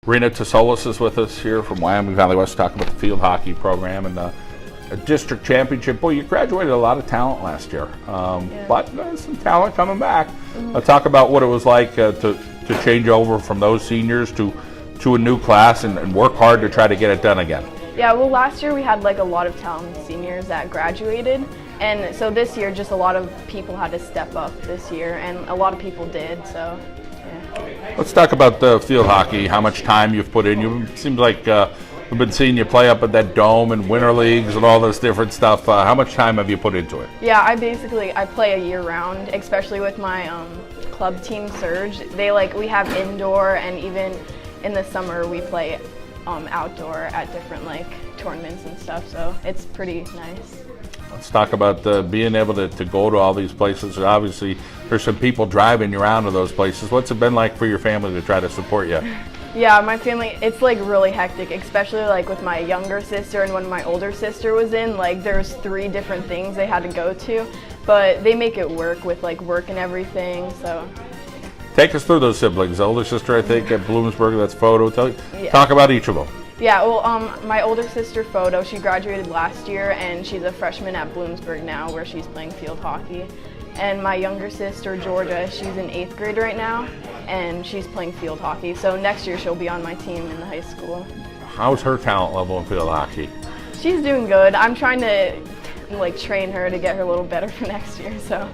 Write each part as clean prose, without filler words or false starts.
Rena Tasolis is with us here from Wyoming Valley West, talking about the field hockey program and a district championship. Boy, you graduated a lot of talent last year, but there's some talent coming back. Talk about what it was like to change over from those seniors to a new class and work hard to try to get it done again. Yeah, well, last year we had like a lot of talented seniors that graduated, and so this year just a lot of people had to step up this year, and a lot of people did, so yeah. Let's talk about the field hockey, how much time you've put in. It seems like we've been seeing you play up at that dome and winter leagues and all this different stuff. How much time have you put into it? Yeah, I play a year round, especially with my club team Surge. We have indoor, and even in the summer we play outdoor at different tournaments and stuff, so it's pretty nice. Let's talk about being able to go to all these places. Obviously, there's some people driving you around to those places. What's it been like for your family to try to support you? Yeah, my family, it's really hectic, especially with my younger sister, and when my older sister was in, there's 3 different things they had to go to, but they make it work with work and everything, so. Take us through those siblings. The older sister, I think, at Bloomsburg, that's Photo. Talk about each of them. Yeah, well, my older sister, Photo, she graduated last year, and she's a freshman at Bloomsburg now, where she's playing field hockey. And my younger sister, Georgia, she's in 8th grade right now, and she's playing field hockey. So next year she'll be on my team in the high school. How's her talent level in field hockey? She's doing good. I'm trying to train her to get her a little better for next year, so.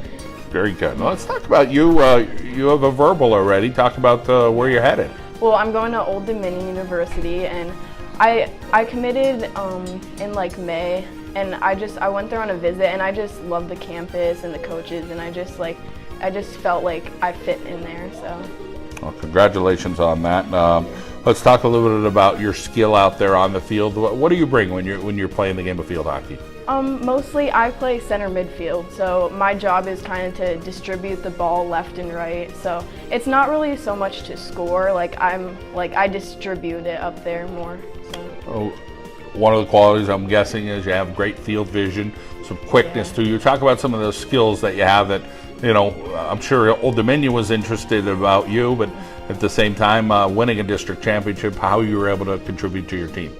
Very good. Well, let's talk about you. You have a verbal already. Talk about where you're headed. Well, I'm going to Old Dominion University, and I committed in May, and I went there on a visit, and I just love the campus and the coaches, and I just felt like I fit in there. So. Well, congratulations on that. Let's talk a little bit about your skill out there on the field. What do you bring when you're playing the game of field hockey? Mostly I play center midfield, so my job is kind of to distribute the ball left and right. So it's not really so much to score. I distribute it up there more. So. One of the qualities I'm guessing is you have great field vision, some quickness to you. Talk about some of those skills that you have that, I'm sure Old Dominion was interested about you, but at the same time, winning a district championship, how you were able to contribute to your team.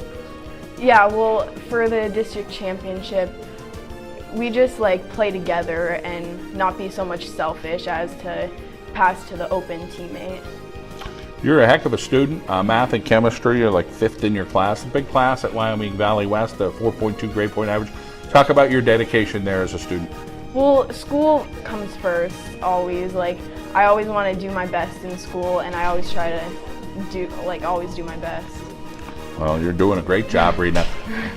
Yeah, well, for the district championship, we just play together and not be so much selfish as to pass to the open teammate. You're a heck of a student. Math and chemistry, you're 5th in your class. A big class at Wyoming Valley West, a 4.2 grade point average. Talk about your dedication there as a student. Well, school comes first, always. I always want to do my best in school, and I always try to always do my best. Well, you're doing a great job, Rena.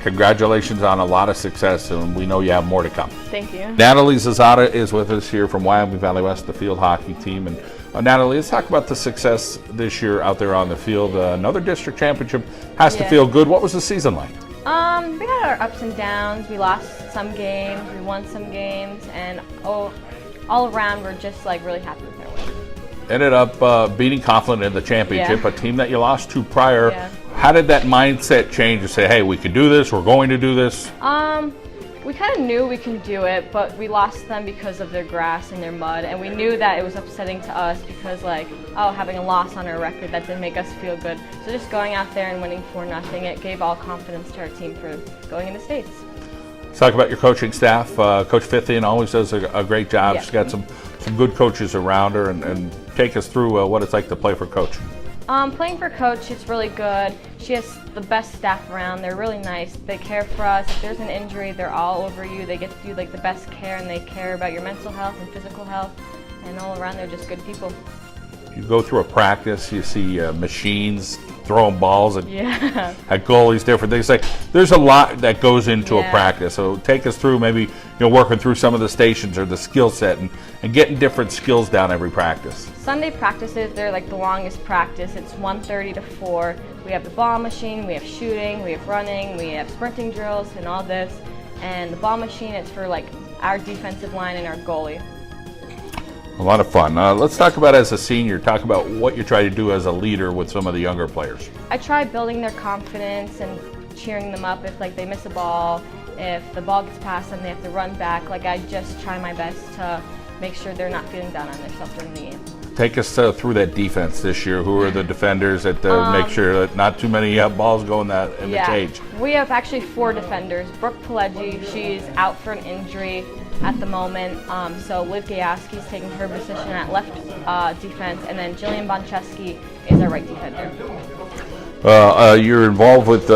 Congratulations on a lot of success, and we know you have more to come. Thank you. Natalie Zazada is with us here from Wyoming Valley West, the field hockey team. And Natalie, let's talk about the success this year out there on the field. Another district championship has to feel good. What was the season like? We had our ups and downs. We lost some games, we won some games, and all around we're just really happy with our win. Ended up beating Coughlin in the championship, a team that you lost to prior. Yeah. How did that mindset change to say, hey, we can do this, we're going to do this? We kind of knew we can do it, but we lost them because of their grass and their mud, and we knew that it was upsetting to us because having a loss on our record, that didn't make us feel good. So just going out there and winning 4-0, it gave all confidence to our team for going in the States. Let's talk about your coaching staff. Coach Fithian always does a great job. Yeah. She's got some good coaches around her, and take us through what it's like to play for Coach. Playing for Coach, it's really good. She has the best staff around. They're really nice. They care for us. If there's an injury, they're all over you. They get to do the best care, and they care about your mental health and physical health. And all around, they're just good people. You go through a practice, you see machines throwing balls at goalies, different things. There's a lot that goes into a practice. So take us through maybe working through some of the stations or the skill set and getting different skills down every practice. Sunday practices, they're the longest practice. It's 1:30 to 4. We have the ball machine, we have shooting, we have running, we have sprinting drills and all this. And the ball machine, it's for our defensive line and our goalie. A lot of fun. Let's talk about, as a senior, talk about what you try to do as a leader with some of the younger players. I try building their confidence and cheering them up if they miss a ball, if the ball gets past them, they have to run back. I just try my best to make sure they're not feeling down on themselves during the game. take us through that defense this year. Who are the defenders that make sure that not too many balls go in the cage? We have actually 4 defenders. Brooke Pileggi, she's out for an injury at the moment. So Liv Gajowski's taking her position at left defense, and then Jillian Boncheski is our right defender. You're involved with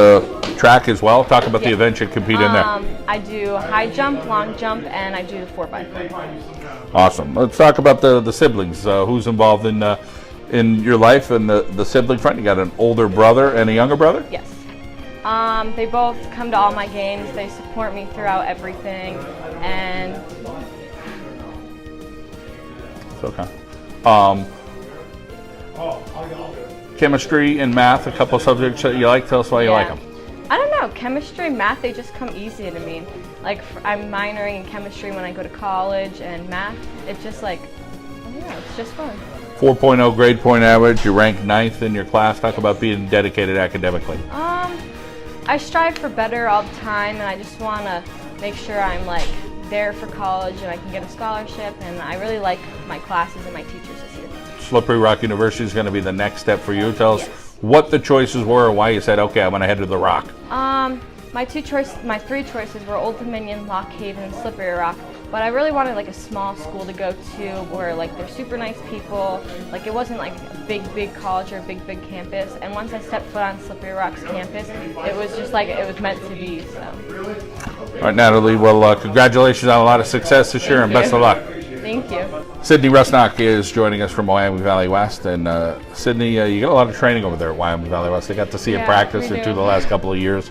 track as well. Talk about the events you compete in there. I do high jump, long jump, and I do the 4x4. Awesome. Let's talk about the siblings. Who's involved in your life and the sibling front? You got an older brother and a younger brother? Yes. They both come to all my games. They support me throughout everything, and it's okay. Chemistry and math, a couple of subjects that you like. Tell us why you like them. I don't know. Chemistry, math, they just come easy to me. Like, I'm minoring in chemistry when I go to college, and math, it's just like, it's just fun. 4.0 grade point average. You rank 9th in your class. Talk about being dedicated academically. I strive for better all the time, and I just want to make sure I'm like there for college and I can get a scholarship, and I really like my classes and my teachers this year. Slippery Rock University is going to be the next step for you. Tell us what the choices were and why you said, okay, I'm going to head to the Rock. My 3 choices were Old Dominion, Lock Haven, and Slippery Rock. But I really wanted like a small school to go to where like they're super nice people. Like it wasn't like a big college or a big campus. And once I stepped foot on Slippery Rock's campus, it was just like it was meant to be. So. All right, Natalie. Well, congratulations on a lot of success this year, and best of luck. Thank you. Sydney Rusnock is joining us from Wyoming Valley West, and Sydney, you get a lot of training over there at Wyoming Valley West. I got to see you practice through the last couple of years.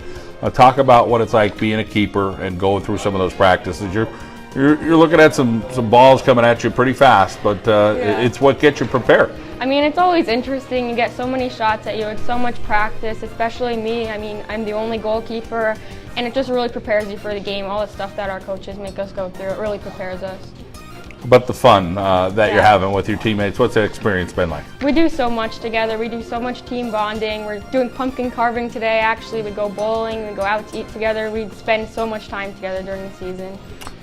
Talk about what it's like being a keeper and going through some of those practices. You're looking at some balls coming at you pretty fast, but it's what gets you prepared. I mean, it's always interesting. You get so many shots at you. It's so much practice, especially me. I mean, I'm the only goalkeeper, and it just really prepares you for the game. All the stuff that our coaches make us go through, it really prepares us. But the fun that you're having with your teammates, what's that experience been like? We do so much together. We do so much team bonding. We're doing pumpkin carving today, actually. We go bowling, we go out to eat together. We spend so much time together during the season.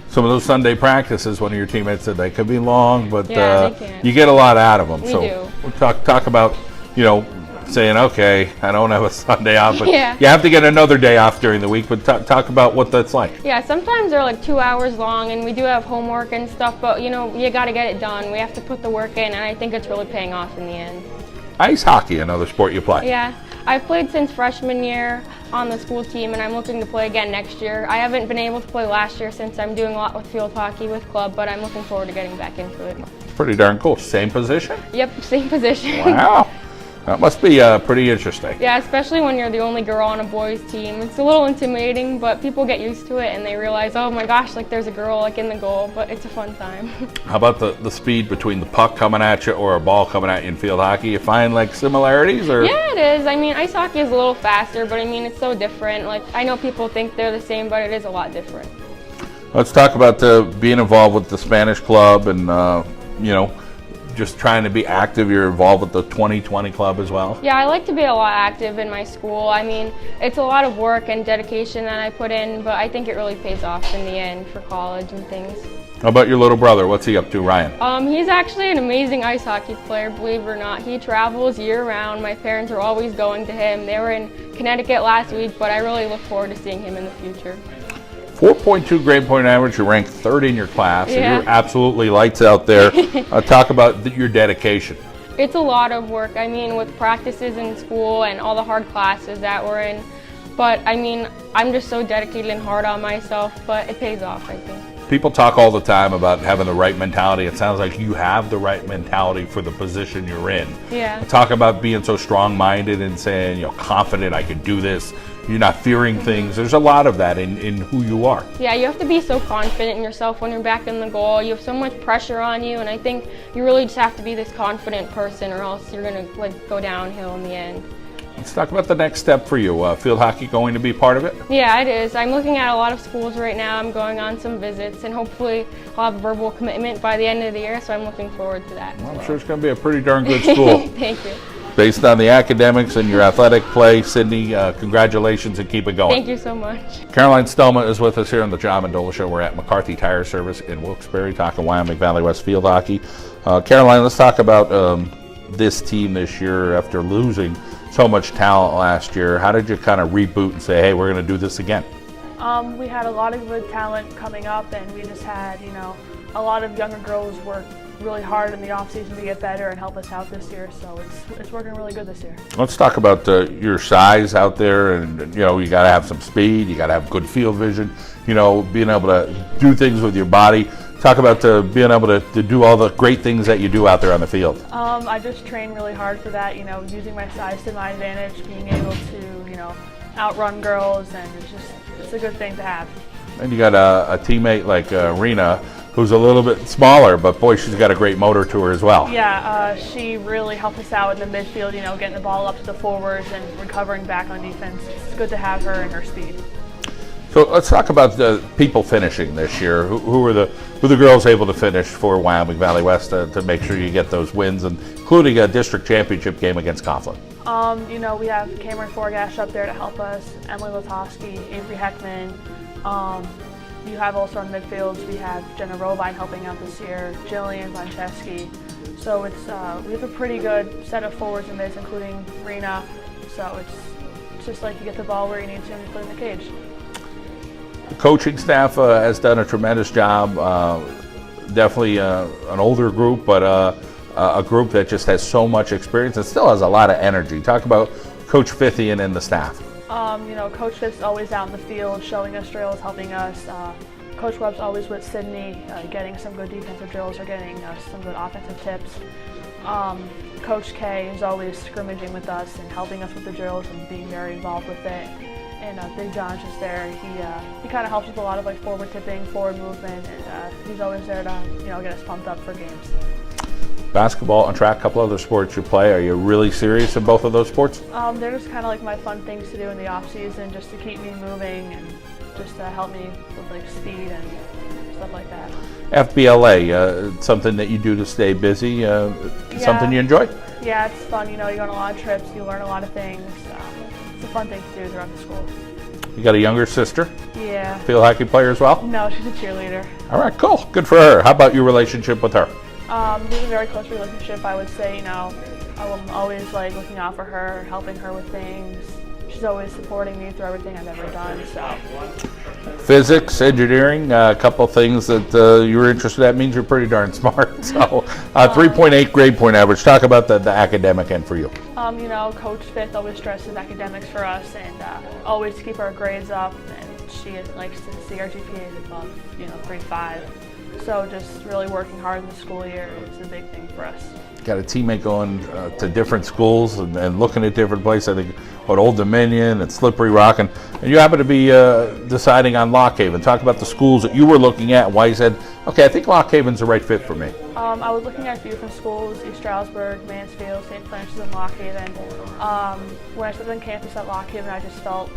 Some of those Sunday practices, one of your teammates said they could be long, but they can. You get a lot out of them. We do. We'll talk about, saying, okay, I don't have a Sunday off, but you have to get another day off during the week, but talk about what that's like. Yeah, sometimes they're like 2 hours long, and we do have homework and stuff, but, you got to get it done. We have to put the work in, and I think it's really paying off in the end. Ice hockey, another sport you play. Yeah, I've played since freshman year on the school team, and I'm looking to play again next year. I haven't been able to play last year since I'm doing a lot with field hockey with club, but I'm looking forward to getting back into it. Pretty darn cool. Same position? Yep, same position. Wow. That must be pretty interesting. Yeah, especially when you're the only girl on a boys team. It's a little intimidating, but people get used to it and they realize, oh my gosh, like there's a girl like in the goal, but it's a fun time. How about the speed between the puck coming at you or a ball coming at you in field hockey? You find like similarities or? Yeah, it is. I mean, ice hockey is a little faster, but I mean, it's so different. Like, I know people think they're the same, but it is a lot different. Let's talk about being involved with the Spanish club and, just trying to be active. You're involved with the 2020 club as well? Yeah, I like to be a lot active in my school. I mean, it's a lot of work and dedication that I put in, but I think it really pays off in the end for college and things. How about your little brother? What's he up to, Ryan? He's actually an amazing ice hockey player, believe it or not. He travels year-round. My parents are always going to him. They were in Connecticut last week, but I really look forward to seeing him in the future. 4.2 grade point average. You're ranked 3rd in your class. Yeah. You're absolutely lights out there. Talk about your dedication. It's a lot of work. I mean, with practices in school and all the hard classes that we're in. But, I mean, I'm just so dedicated and hard on myself, but it pays off, I think. People talk all the time about having the right mentality. It sounds like you have the right mentality for the position you're in. Yeah. Talk about being so strong-minded and saying, confident, I can do this. You're not fearing things. There's a lot of that in who you are. Yeah, you have to be so confident in yourself when you're back in the goal. You have so much pressure on you, and I think you really just have to be this confident person, or else you're going to go downhill in the end. Let's talk about the next step for you. Field hockey going to be part of it? Yeah, it is. I'm looking at a lot of schools right now. I'm going on some visits, and hopefully I'll have a verbal commitment by the end of the year, so I'm looking forward to that. Well, I'm sure it's going to be a pretty darn good school. Thank you. Based on the academics and your athletic play, Sydney, congratulations and keep it going. Thank you so much. Caroline Stelma is with us here on the John Mendola Show. We're at McCarthy Tire Service in Wilkes-Barre talking Wyoming Valley West field hockey. Caroline, let's talk about this team this year after losing so much talent last year. How did you kind of reboot and say, hey, we're going to do this again? We had a lot of good talent coming up, and we just had, a lot of younger girls work really hard in the off season to get better and help us out this year. So it's working really good this year. Let's talk about your size out there, and you got to have some speed, you got to have good field vision, being able to do things with your body. Talk about being able to do all the great things that you do out there on the field. I just train really hard for that, using my size to my advantage, being able to, outrun girls, and it's a good thing to have. And you got a teammate like Rena, who's a little bit smaller, but boy, she's got a great motor to her as well. Yeah, she really helped us out in the midfield, getting the ball up to the forwards and recovering back on defense. It's good to have her and her speed. So let's talk about the people finishing this year. Who were the girls able to finish for Wyoming Valley West to make sure you get those wins, including a district championship game against Coughlin? We have Cameron Forgash up there to help us, Emily Latowski, Avery Heckman. You have also in midfields, we have Jenna Robine helping out this year, Jillian Boncheski. So we have a pretty good set of forwards in this, including Rena. So it's just like you get the ball where you need to and you put it in the cage. The coaching staff has done a tremendous job. Definitely an older group, but a group that just has so much experience and still has a lot of energy. Talk about Coach Fithian and the staff. Coach Fitt's always out in the field, showing us drills, helping us. Coach Webb's always with Sydney, getting some good defensive drills or getting some good offensive tips. Coach K is always scrimmaging with us and helping us with the drills and being very involved with it. And Big John's just there. He kind of helps with a lot of forward tipping, forward movement, and he's always there to get us pumped up for games. Basketball and track, a couple other sports you play. Are you really serious in both of those sports? They're just kind of like my fun things to do in the off season, just to keep me moving and just to help me with speed and stuff like that. FBLA, something that you do to stay busy, something you enjoy? Yeah, it's fun. You go on a lot of trips, you learn a lot of things. It's a fun thing to do throughout the school. You got a younger sister? Yeah. Field hockey player as well? No, she's a cheerleader. All right, cool. Good for her. How about your relationship with her? We have a very close relationship, I would say. I'm always looking out for her, helping her with things. She's always supporting me through everything I've ever done. So. Physics, engineering, a couple things that you were interested in. That means you're pretty darn smart. So 3.8 grade point average. Talk about the academic end for you. Coach Fifth always stresses academics for us and always keep our grades up. And she likes to see our GPAs above, grade 5. So just really working hard in the school year is a big thing for us. Got a teammate going to different schools and looking at different places. I think at Old Dominion and Slippery Rock, and you happen to be deciding on Lock Haven. Talk about the schools that you were looking at and why you said, okay, I think Lock Haven's the right fit for me. I was looking at a few different schools: East Stroudsburg, Mansfield, St. Francis, and Lock Haven. When I stepped on campus at Lock Haven, I just felt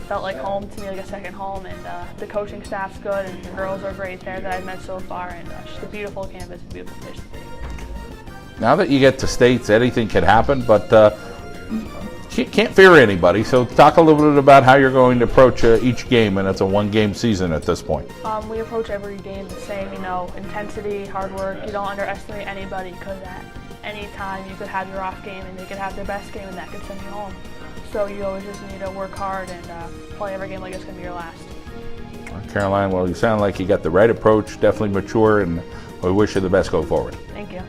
like home to me, like a second home. And the coaching staff's good, and the girls are great there that I've met so far. And it's just a beautiful campus, a beautiful place to be. Now that you get to states, anything can happen, but can't fear anybody. So talk a little bit about how you're going to approach each game, and it's a one-game season at this point. We approach every game the same, intensity, hard work. You don't underestimate anybody, because at any time you could have your off game and they could have their best game and that could send you home. So you always just need to work hard and play every game like it's going to be your last. Caroline, well, you sound like you got the right approach, definitely mature, and we wish you the best going forward. Thank you.